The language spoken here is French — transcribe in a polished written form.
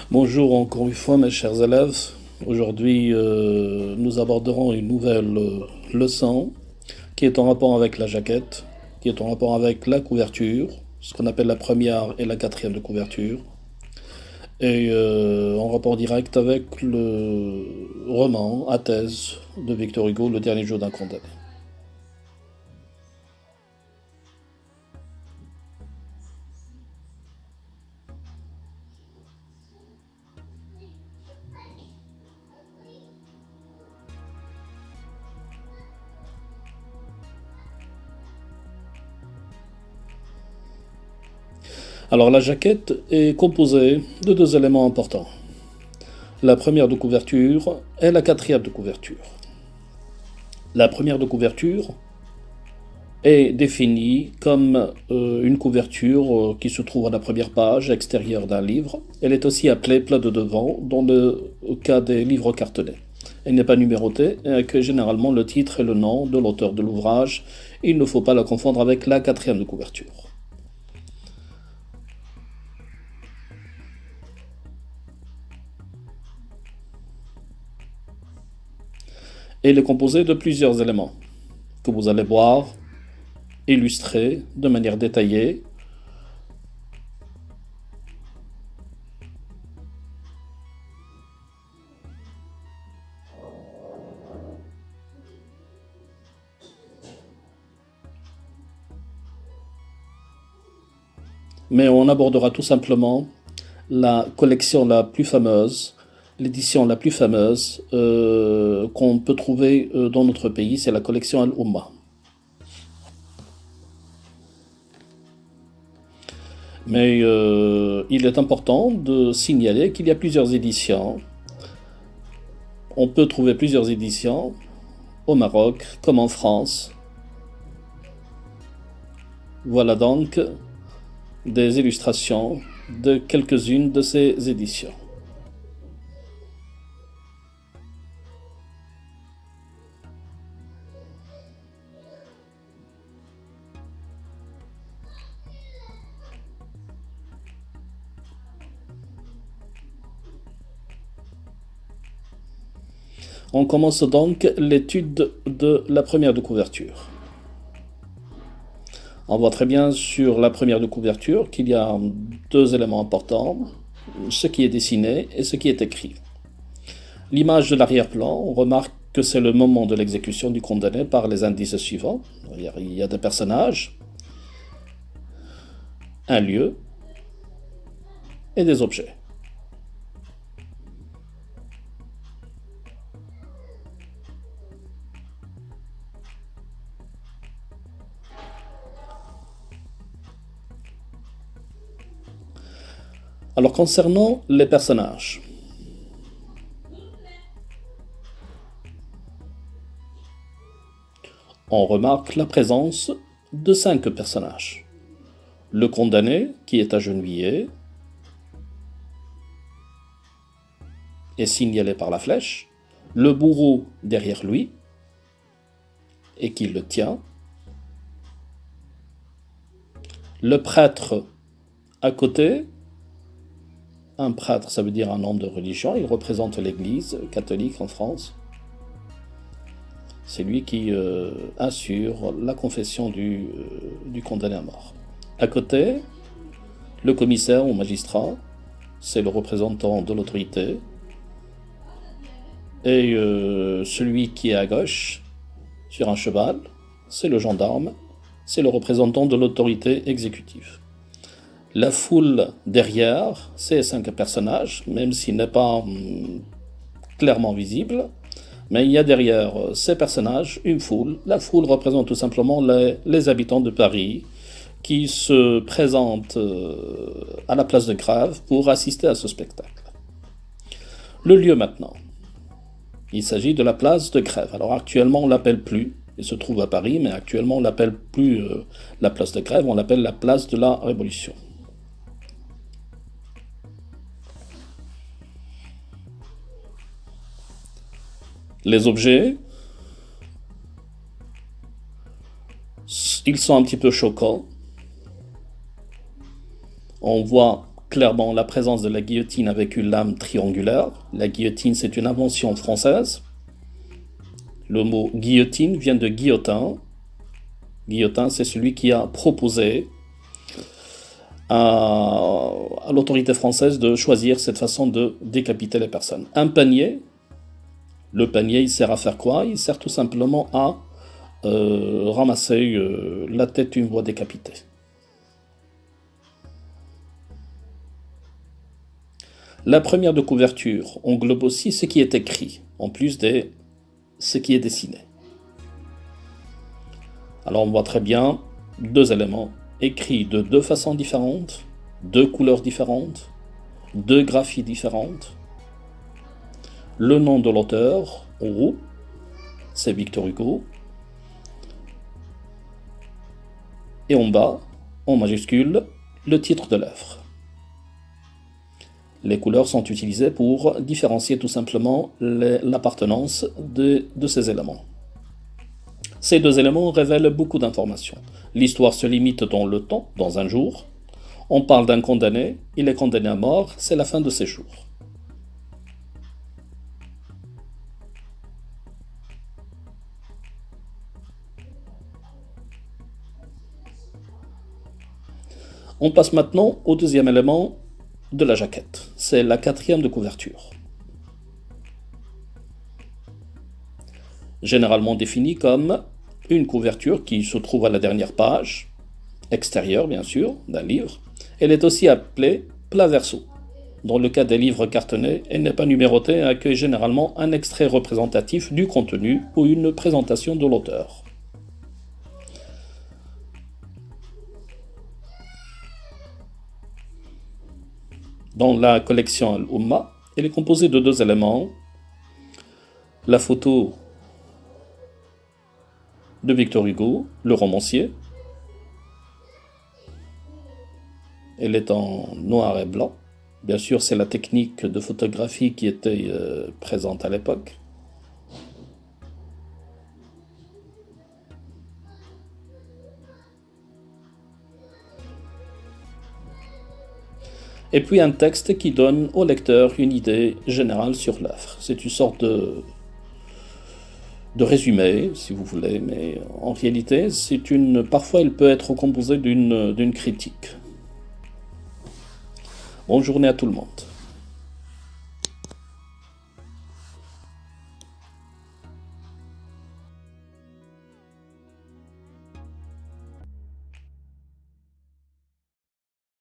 Bonjour encore une fois mes chers élèves. Aujourd'hui nous aborderons une nouvelle leçon qui est en rapport avec la jaquette, qui est en rapport avec la couverture, ce qu'on appelle la première et la quatrième de couverture, et en rapport direct avec le roman à thèse de Victor Hugo, Le dernier jour d'un condamné. Alors la jaquette est composée de deux éléments importants. La première de couverture et la quatrième de couverture. La première de couverture est définie comme une couverture qui se trouve à la première page extérieure d'un livre. Elle est aussi appelée plat de devant dans le cas des livres cartonnés. Elle n'est pas numérotée et accueille généralement le titre et le nom de l'auteur de l'ouvrage. Il ne faut pas la confondre avec la quatrième de couverture. Elle est composée de plusieurs éléments que vous allez voir illustrés de manière détaillée. Mais on abordera tout simplement la collection la plus fameuse, l'édition la plus fameuse qu'on peut trouver dans notre pays, c'est la collection Al-Umma. Mais il est important de signaler qu'il y a plusieurs éditions. On peut trouver plusieurs éditions au Maroc comme en France. Voilà donc des illustrations de quelques-unes de ces éditions. On commence donc l'étude de la première de couverture. On voit très bien sur la première de couverture qu'il y a deux éléments importants, ce qui est dessiné et ce qui est écrit. L'image de l'arrière-plan, on remarque que c'est le moment de l'exécution du condamné par les indices suivants. Il y a des personnages, un lieu et des objets. Alors concernant les personnages, on remarque la présence de 5 personnages. Le condamné qui est agenouillé est signalé par la flèche, le bourreau derrière lui et qui le tient, le prêtre à côté. Un prêtre, ça veut dire un homme de religion, il représente l'Église catholique en France. C'est lui qui assure la confession du condamné à mort. À côté, le commissaire ou magistrat, c'est le représentant de l'autorité. Et celui qui est à gauche, sur un cheval, c'est le gendarme, c'est le représentant de l'autorité exécutive. La foule derrière, ces 5 personnages, même s'il n'est pas clairement visible, mais il y a derrière ces personnages une foule. La foule représente tout simplement les habitants de Paris qui se présentent à la place de Grève pour assister à ce spectacle. Le lieu maintenant. Il s'agit de la place de Grève. Alors actuellement on l'appelle plus, il se trouve à Paris, mais actuellement on l'appelle plus la place de Grève, on l'appelle la place de la Révolution. Les objets, ils sont un petit peu choquants. On voit clairement la présence de la guillotine avec une lame triangulaire. La guillotine, c'est une invention française. Le mot guillotine vient de guillotin. Guillotin, c'est celui qui a proposé à l'autorité française de choisir cette façon de décapiter les personnes. Un panier, le panier, il sert à faire quoi? Il sert tout simplement à ramasser la tête d'une voix décapitée. La première de couverture englobe aussi ce qui est écrit, en plus de ce qui est dessiné. Alors on voit très bien deux éléments écrits de deux façons différentes, deux couleurs différentes, deux graphies différentes. Le nom de l'auteur, en haut, c'est Victor Hugo. Et en bas, en majuscule, le titre de l'œuvre. Les couleurs sont utilisées pour différencier tout simplement l'appartenance de ces éléments. Ces deux éléments révèlent beaucoup d'informations. L'histoire se limite dans le temps, dans un jour. On parle d'un condamné, il est condamné à mort, c'est la fin de ses jours. On passe maintenant au deuxième élément de la jaquette. C'est la quatrième de couverture. Généralement définie comme une couverture qui se trouve à la dernière page, extérieure bien sûr, d'un livre. Elle est aussi appelée plat verso. Dans le cas des livres cartonnés, elle n'est pas numérotée et accueille généralement un extrait représentatif du contenu ou une présentation de l'auteur. Dans la collection Al-Umma, elle est composée de deux éléments. La photo de Victor Hugo, le romancier. Elle est en noir et blanc. Bien sûr, c'est la technique de photographie qui était présente à l'époque. Et puis un texte qui donne au lecteur une idée générale sur l'œuvre. C'est une sorte de résumé, si vous voulez, mais en réalité, parfois il peut être composé d'une critique. Bonne journée à tout le monde.